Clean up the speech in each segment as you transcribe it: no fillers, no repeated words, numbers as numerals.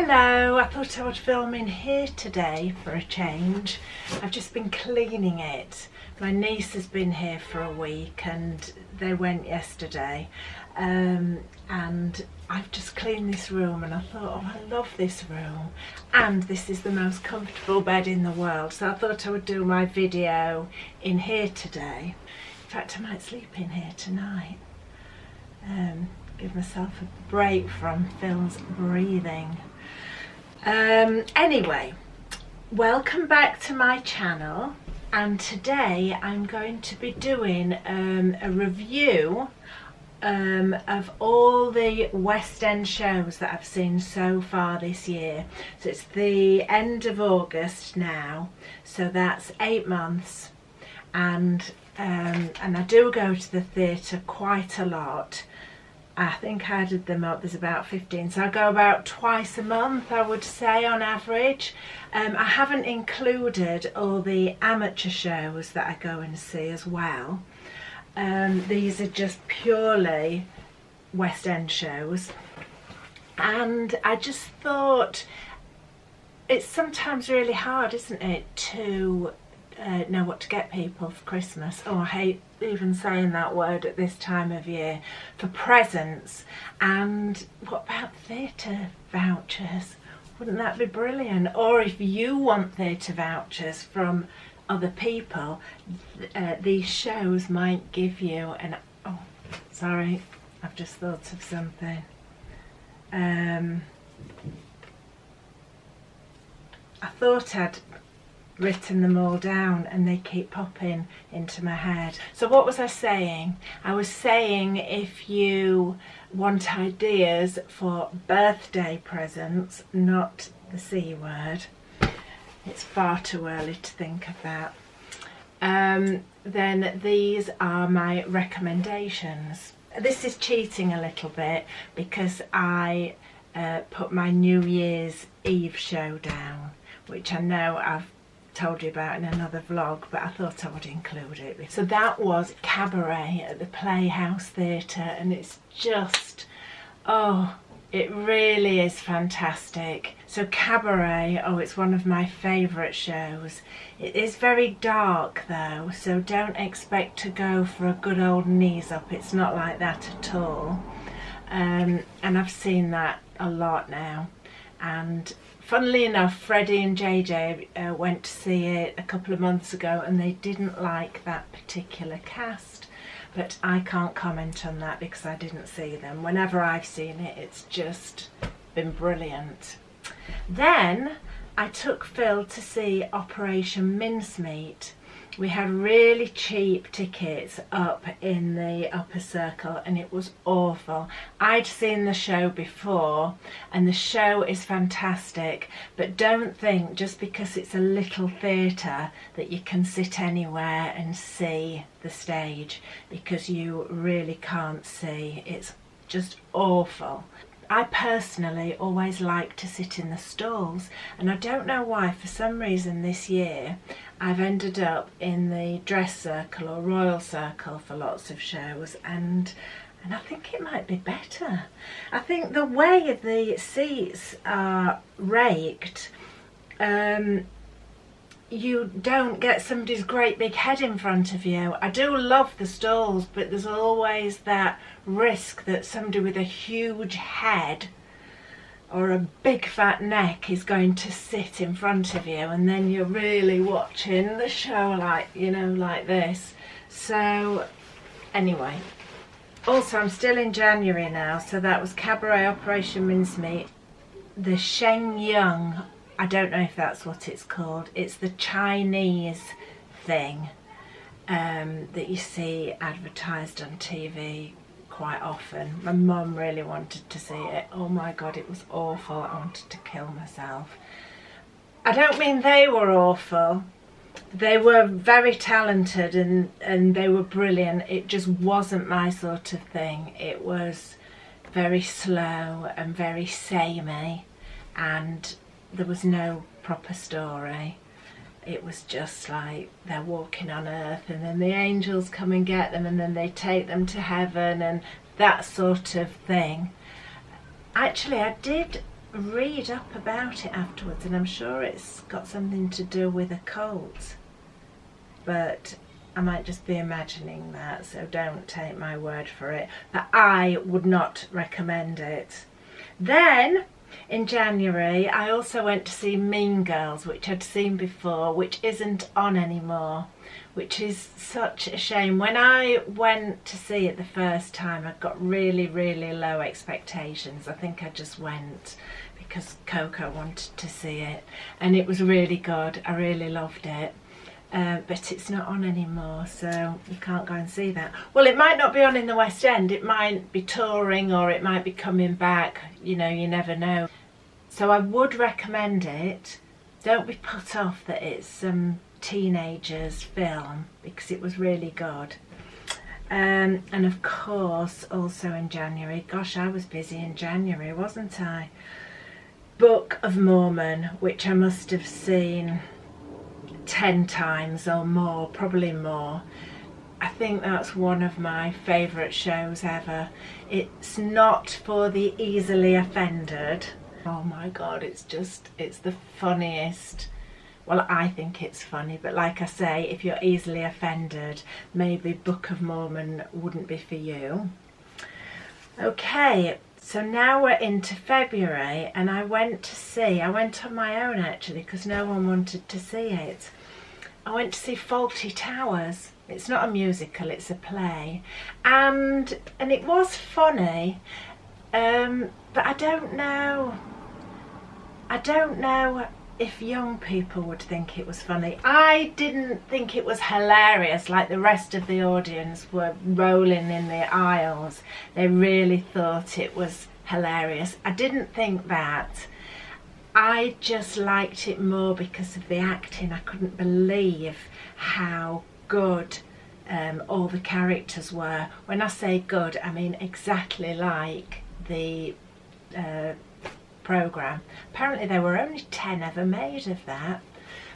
Hello, I thought I would film in here today for a change. I've just been cleaning it. My niece has been here for a week and they went yesterday, and I've just cleaned this room and I thought, oh, I love this room and this is the most comfortable bed in the world, so I thought I would do my video in here today. In fact, I might sleep in here tonight. Give myself a break from Phil's breathing. Anyway, welcome back to my channel, and today I'm going to be doing a review of all the West End shows that I've seen so far this year. So it's the end of August now, so that's 8 months, and I do go to the theatre quite a lot. I think I added them up, there's about 15, so I go about twice a month, I would say, on average. I haven't included all the amateur shows that I go and see as well. These are just purely West End shows, and I just thought it's sometimes really hard, isn't it, to know what to get people for Christmas. Oh, I hate even saying that word at this time of year, for presents. And what about theatre vouchers? Wouldn't that be brilliant? Or if you want theatre vouchers from other people, these shows might give you an... Oh, sorry, I've just thought of something. I thought I'd written them all down and they keep popping into my head. So what was I saying? I was saying, if you want ideas for birthday presents, not the C word, it's far too early to think of that, then these are my recommendations. This is cheating a little bit because I put my New Year's Eve show down, which I know I've told you about in another vlog, but I thought I would include it. So that was Cabaret at the Playhouse Theatre, and it's just, oh, it really is fantastic. So Cabaret, oh, it's one of my favourite shows. It is very dark though, so don't expect to go for a good old knees up. It's not like that at all. And I've seen that a lot now. And funnily enough, Freddie and JJ went to see it a couple of months ago and they didn't like that particular cast, but I can't comment on that because I didn't see them. Whenever I've seen it, it's just been brilliant. Then I took Phil to see Operation Mincemeat. We had really cheap tickets up in the upper circle and it was awful. I'd seen the show before and the show is fantastic, but don't think just because it's a little theatre that you can sit anywhere and see the stage, because you really can't see. It's just awful. I personally always like to sit in the stalls, and I don't know why, for some reason this year I've ended up in the dress circle or royal circle for lots of shows, and I think it might be better. I think the way the seats are raked, you don't get somebody's great big head in front of you. I do love the stalls, but there's always that risk that somebody with a huge head or a big fat neck is going to sit in front of you, and then you're really watching the show like, you know, like this. So anyway, also I'm still in January now, so that was Cabaret, Operation Mincemeat. The Shenyang, I don't know if that's what it's called. It's the Chinese thing that you see advertised on TV quite often. My mum really wanted to see it. Oh my god, it was awful. I wanted to kill myself. I don't mean they were awful. They were very talented and they were brilliant. It just wasn't my sort of thing. It was very slow and very samey, and there was no proper story. It was just like they're walking on earth and then the angels come and get them and then they take them to heaven and that sort of thing. Actually, I did read up about it afterwards, and I'm sure it's got something to do with a cult, but I might just be imagining that, so don't take my word for it. But I would not recommend it. Then in January I also went to see Mean Girls, which I'd seen before, which isn't on anymore, which is such a shame. When I went to see it the first time, I got really low expectations. I think I just went because Coco wanted to see it, and it was really good. I really loved it. But it's not on anymore, so you can't go and see that. Well, it might not be on in the West End. It might be touring, or it might be coming back. You know, you never know. So I would recommend it. Don't be put off that it's some teenagers film, because it was really good. And of course, also in January, gosh, I was busy in January, wasn't I? Book of Mormon, which I must have seen 10 times or more, probably more. I think that's one of my favourite shows ever. It's not for the easily offended. Oh my god, it's the funniest. Well, I think it's funny, but like I say, if you're easily offended, maybe Book of Mormon wouldn't be for you. Okay, so now we're into February, and I went on my own actually, because no one wanted to see it. I went to see Fawlty Towers. It's not a musical, it's a play, and it was funny, but I don't know if young people would think it was funny. I didn't think it was hilarious like the rest of the audience were rolling in the aisles. They really thought it was hilarious. I didn't think that. I just liked it more because of the acting. I couldn't believe how good all the characters were. When I say good, I mean exactly like the programme. Apparently there were only 10 ever made of that,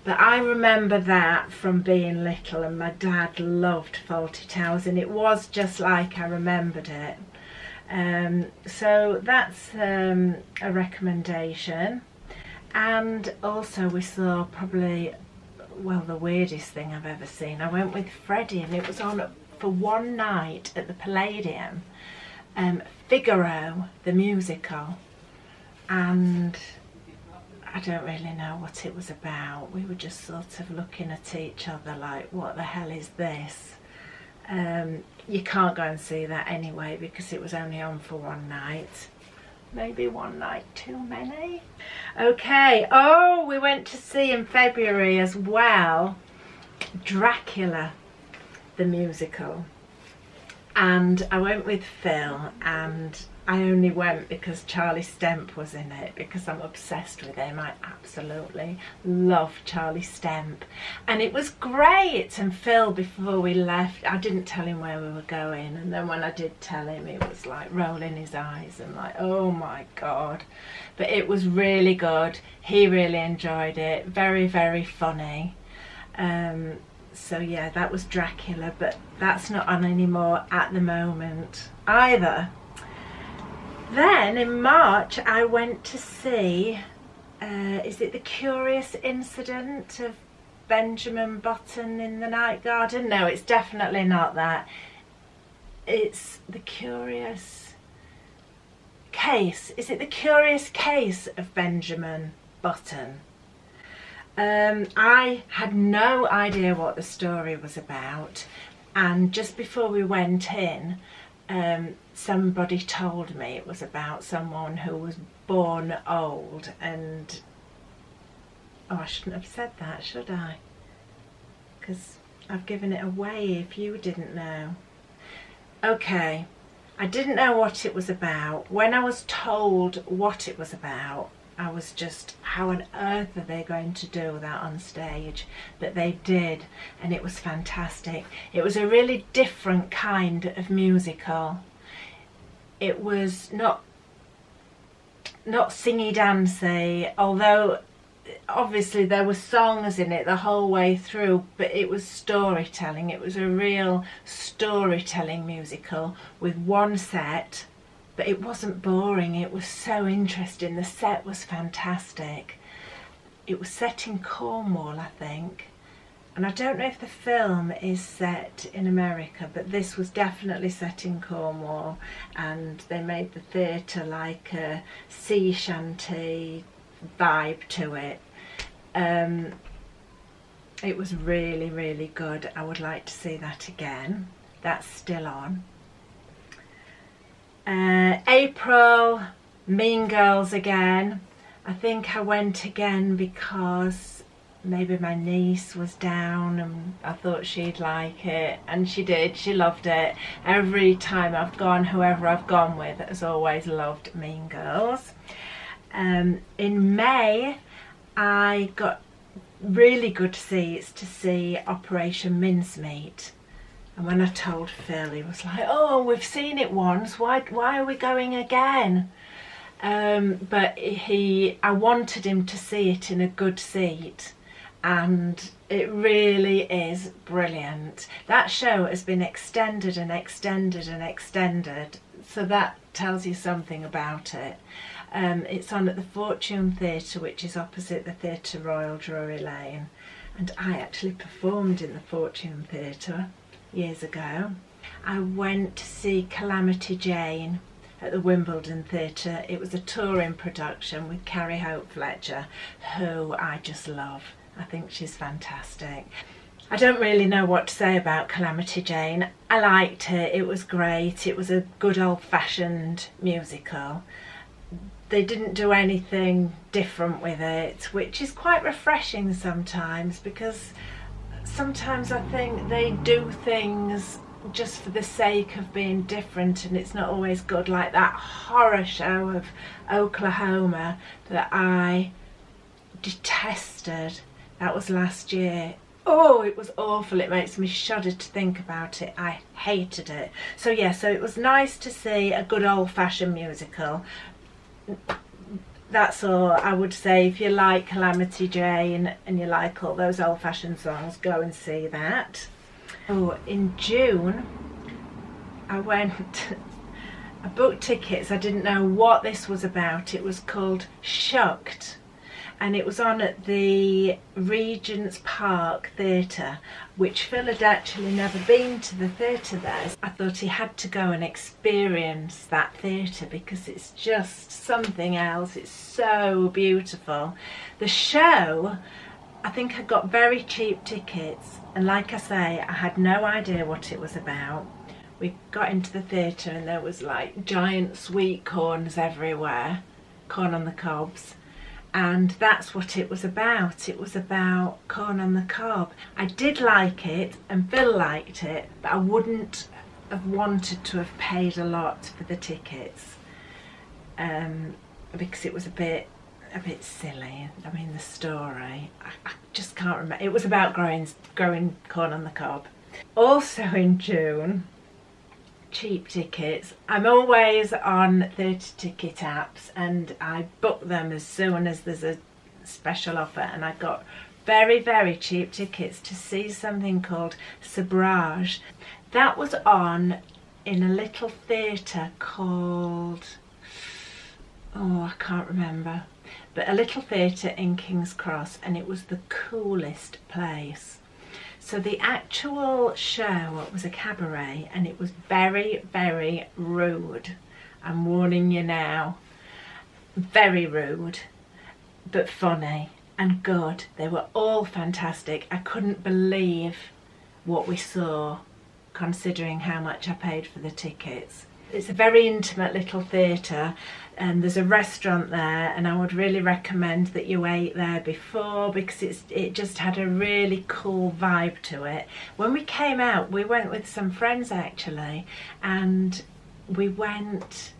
but I remember that from being little, and my dad loved Fawlty Towers, and it was just like I remembered it. So that's a recommendation. And also we saw probably, well, the weirdest thing I've ever seen. I went with Freddie, and it was on for one night at the Palladium, Figaro the musical, and I don't really know what it was about. We were just sort of looking at each other like, what the hell is this? You can't go and see that anyway, because it was only on for one night. Maybe one night too many. Okay, oh, we went to see in February as well Dracula the musical, and I went with Phil, and I only went because Charlie Stemp was in it, because I'm obsessed with him. I absolutely love Charlie Stemp, and it was great. And Phil, before we left, I didn't tell him where we were going, and then when I did tell him, he was like rolling his eyes and like, oh my god. But it was really good. He really enjoyed it. Very funny. So yeah, that was Dracula, but that's not on anymore at the moment either. Then in March I went to see, is it The Curious Incident of Benjamin Button in the Night Garden? No, it's definitely not that. It's The Curious Case. Is it The Curious Case of Benjamin Button? I had no idea what the story was about, and just before we went in, somebody told me it was about someone who was born old, and oh, I shouldn't have said that, should I? Because I've given it away if you didn't know. Okay, I didn't know what it was about. When I was told what it was about, I was just, how on earth are they going to do that on stage? But they did, and it was fantastic. It was a really different kind of musical. It was not singy dancy, although obviously there were songs in it the whole way through, but it was storytelling. It was a real storytelling musical with one set but it wasn't boring. It was so interesting. The set was fantastic. It was set in Cornwall, I think, and I don't know if the film is set in America, but this was definitely set in Cornwall, and they made the theatre like a sea shanty vibe to it. It was really, really good. I would like to see that again. That's still on. April, Mean Girls again. I think I went again because maybe my niece was down and I thought she'd like it, and she did. She loved it. Every time I've gone, whoever I've gone with has always loved Mean Girls. In May I got really good seats to see Operation Mincemeat, and when I told Phil, he was like, oh, we've seen it once, why are we going again? But I wanted him to see it in a good seat, and it really is brilliant. That show has been extended and extended and extended, so that tells you something about it. It's on at the Fortune Theatre, which is opposite the Theatre Royal, Drury Lane, and I actually performed in the Fortune Theatre years ago. I went to see Calamity Jane at the Wimbledon Theatre. It was a touring production with Carrie Hope Fletcher, who I just love. I think she's fantastic. I don't really know what to say about Calamity Jane. I liked it, it was great, it was a good old-fashioned musical. They didn't do anything different with it, which is quite refreshing sometimes, because sometimes I think they do things just for the sake of being different, and it's not always good, like that horror show of Oklahoma that I detested. That was last year. Oh, it was awful. It makes me shudder to think about it. I hated it. So yeah, so it was nice to see a good old-fashioned musical. That's all I would say. If you like Calamity Jane and you like all those old-fashioned songs, go and see that. Oh, in June I booked tickets. I didn't know what this was about. It was called Shucked, and it was on at the Regent's Park Theatre, which Phil had actually never been to the theatre there. I thought he had to go and experience that theatre because it's just something else. It's so beautiful. The show, I think I got very cheap tickets, and like I say, I had no idea what it was about. We got into the theatre and there was like giant sweet corns everywhere, corn on the cobs. And that's what it was about. It was about corn on the cob. I did like it, and Phil liked it, but I wouldn't have wanted to have paid a lot for the tickets, because it was a bit silly. I mean, the story, I just can't remember. It was about growing corn on the cob. Also in June, cheap tickets. I'm always on theatre ticket apps, and I book them as soon as there's a special offer, and I got very, very cheap tickets to see something called Sabrage. That was on in a little theatre called, oh, I can't remember, but a little theatre in King's Cross, and it was the coolest place. So the actual show was a cabaret, and it was very, very rude. I'm warning you now. Very rude, but funny and good. They were all fantastic. I couldn't believe what we saw, considering how much I paid for the tickets. It's a very intimate little theatre, and there's a restaurant there, and I would really recommend that you ate there before, because it just had a really cool vibe to it. When we came out, we went with some friends actually, and we went,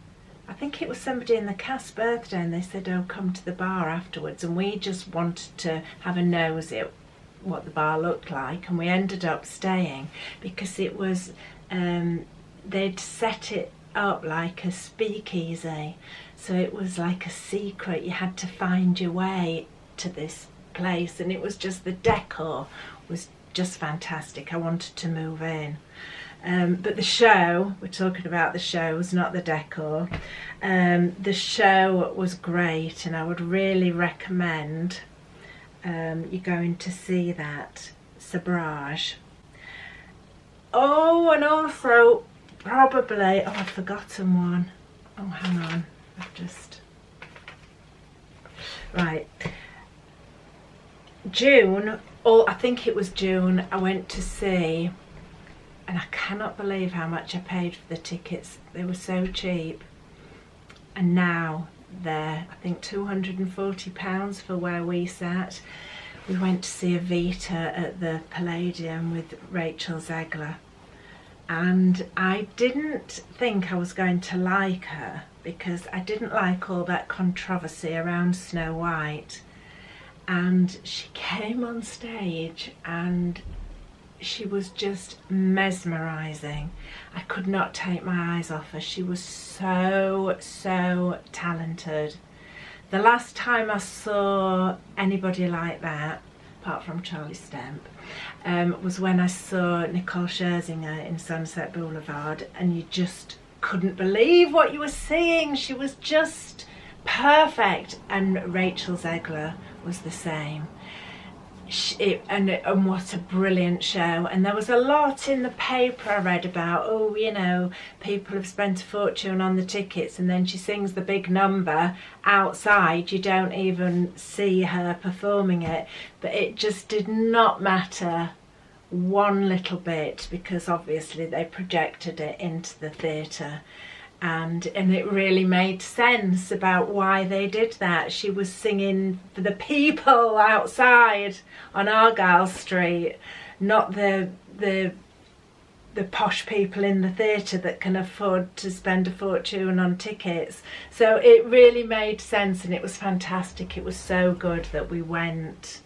I think it was somebody in the cast's birthday, and they said, oh, come to the bar afterwards, and we just wanted to have a nose at what the bar looked like, and we ended up staying because it was, they'd set it up like a speakeasy, so it was like a secret. You had to find your way to this place, and it was just, the decor was just fantastic. I wanted to move in. But the show, we're talking about the shows, not the decor. The show was great, and I would really recommend you going to see that. Sabrage. Oh, and also probably, oh, I've forgotten one. Oh, hang on, I've just, right. June, or I think it was June, I went to see, and I cannot believe how much I paid for the tickets. They were so cheap, and now they're, I think, £240 for where we sat. We went to see Evita at the Palladium with Rachel Zegler, and I didn't think I was going to like her because I didn't like all that controversy around Snow White. And she came on stage and she was just mesmerising. I could not take my eyes off her. She was so talented. The last time I saw anybody like that, apart from Charlie Stemp, was when I saw Nicole Scherzinger in Sunset Boulevard, and you just couldn't believe what you were seeing. She was just perfect, and Rachel Zegler was the same. And what a brilliant show. And there was a lot in the paper I read about, oh, you know, people have spent a fortune on the tickets, and then she sings the big number outside, you don't even see her performing it. But it just did not matter one little bit, because obviously they projected it into the theatre. And it really made sense about why they did that. She was singing for the people outside on Argyle Street, not the posh people in the theatre that can afford to spend a fortune on tickets. So it really made sense, and it was fantastic. It was so good that we went.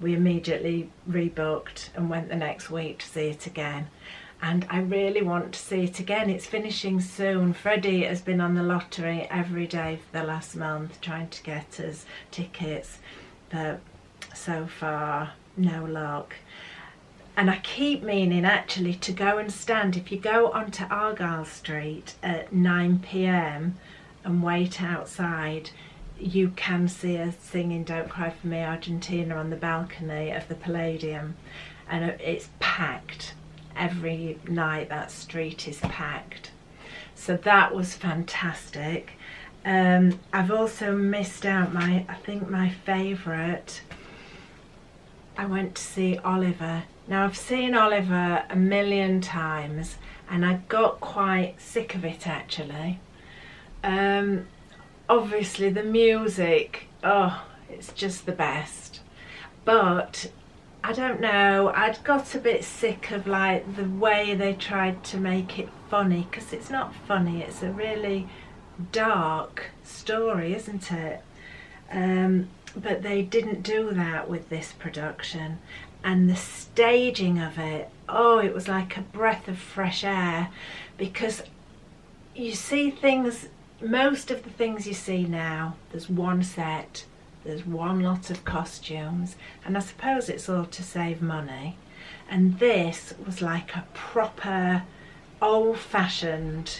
We immediately rebooked and went the next week to see it again. And I really want to see it again. It's finishing soon. Freddie has been on the lottery every day for the last month trying to get us tickets, but so far no luck. And I keep meaning actually to go and stand, if you go onto Argyle Street at 9 p.m. and wait outside, you can see us singing Don't Cry For Me Argentina on the balcony of the Palladium, and it's packed. Every night that street is packed. So that was fantastic. I've also missed out I think my favourite. I went to see Oliver. Now I've seen Oliver a million times and I got quite sick of it actually. Obviously the music, oh, it's just the best. But I don't know, I'd got a bit sick of like the way they tried to make it funny, because it's not funny, it's a really dark story, isn't it? But they didn't do that with this production, and the staging of it, oh, it was like a breath of fresh air, because you see things, most of the things you see now, there's one set, there's one lot of costumes, and I suppose it's all to save money. And this was like a proper old-fashioned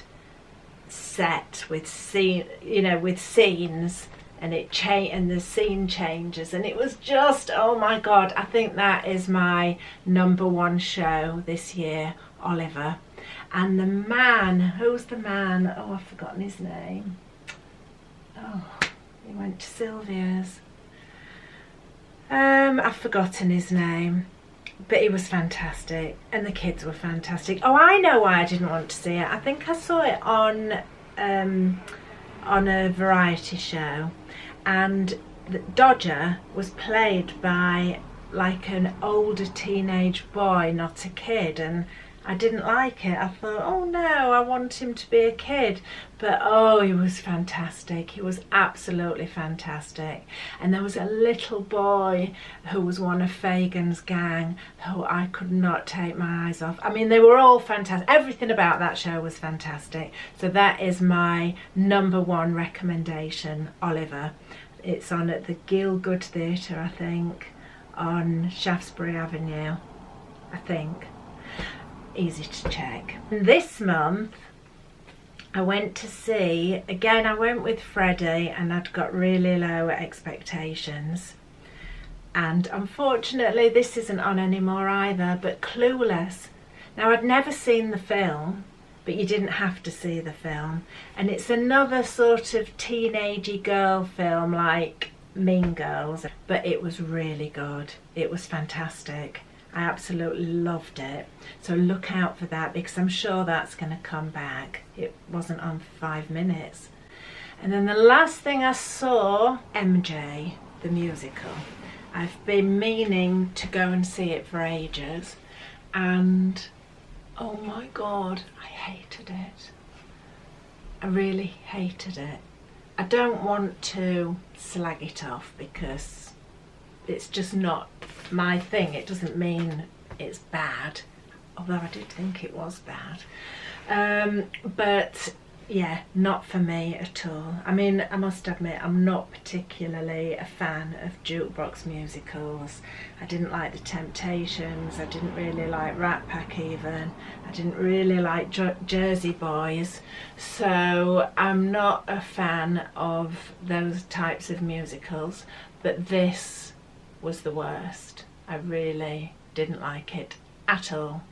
set with with scenes, and and the scene changes, and it was just, oh my god, I think that is my #1 show this year, Oliver. And the man, who's the man? Oh, I've forgotten his name. Oh, he went to Sylvia's. I've forgotten his name, but he was fantastic, and the kids were fantastic. Oh, I know why I didn't want to see it. I think I saw it on a variety show, and the Dodger was played by like an older teenage boy, not a kid, and I didn't like it. I thought, oh no, I want him to be a kid. But oh, he was fantastic. He was absolutely fantastic. And there was a little boy who was one of Fagan's gang who I could not take my eyes off. I mean, they were all fantastic. Everything about that show was fantastic. So that is my #1 recommendation, Oliver. It's on at the Gielgud Theatre, I think, on Shaftesbury Avenue, I think. easy to check. This month I went to see, again I went with Freddie and I'd got really low expectations, and unfortunately this isn't on anymore either, but Clueless. Now I'd never seen the film, but you didn't have to see the film, and it's another sort of teenagey girl film like Mean Girls, but it was really good. It was fantastic. I absolutely loved it. So look out for that, because I'm sure that's going to come back. It wasn't on for 5 minutes. And then the last thing I saw, MJ, the musical. I've been meaning to go and see it for ages, and oh my God, I hated it. I really hated it. I don't want to slag it off because it's just not my thing. It doesn't mean it's bad, although I did think it was bad. But yeah, not for me at all. I mean, I must admit, I'm not particularly a fan of jukebox musicals. I didn't like The Temptations, I didn't really like Rat Pack even, I didn't really like Jersey Boys, so I'm not a fan of those types of musicals, but this was the worst. I really didn't like it at all.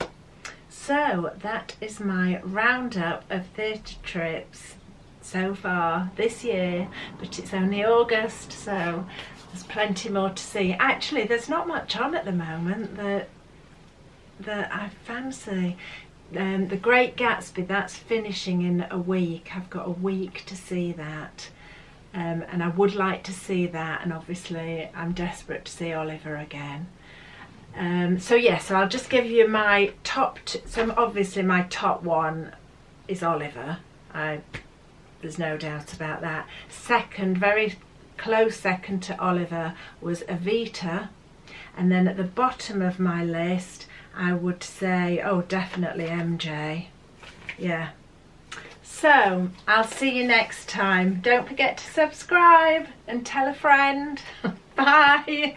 So that is my roundup of theatre trips so far this year, but it's only August, so there's plenty more to see. Actually, there's not much on at the moment that I fancy. The Great Gatsby, that's finishing in a week. I've got a week to see that, and I would like to see that, and obviously I'm desperate to see Oliver again. So yeah, so I'll just give you my top so obviously my top one is Oliver. There's no doubt about that. Second, very close second to Oliver, was Evita, and then at the bottom of my list I would say, oh, definitely MJ. Yeah. So I'll see you next time. Don't forget to subscribe and tell a friend. Bye.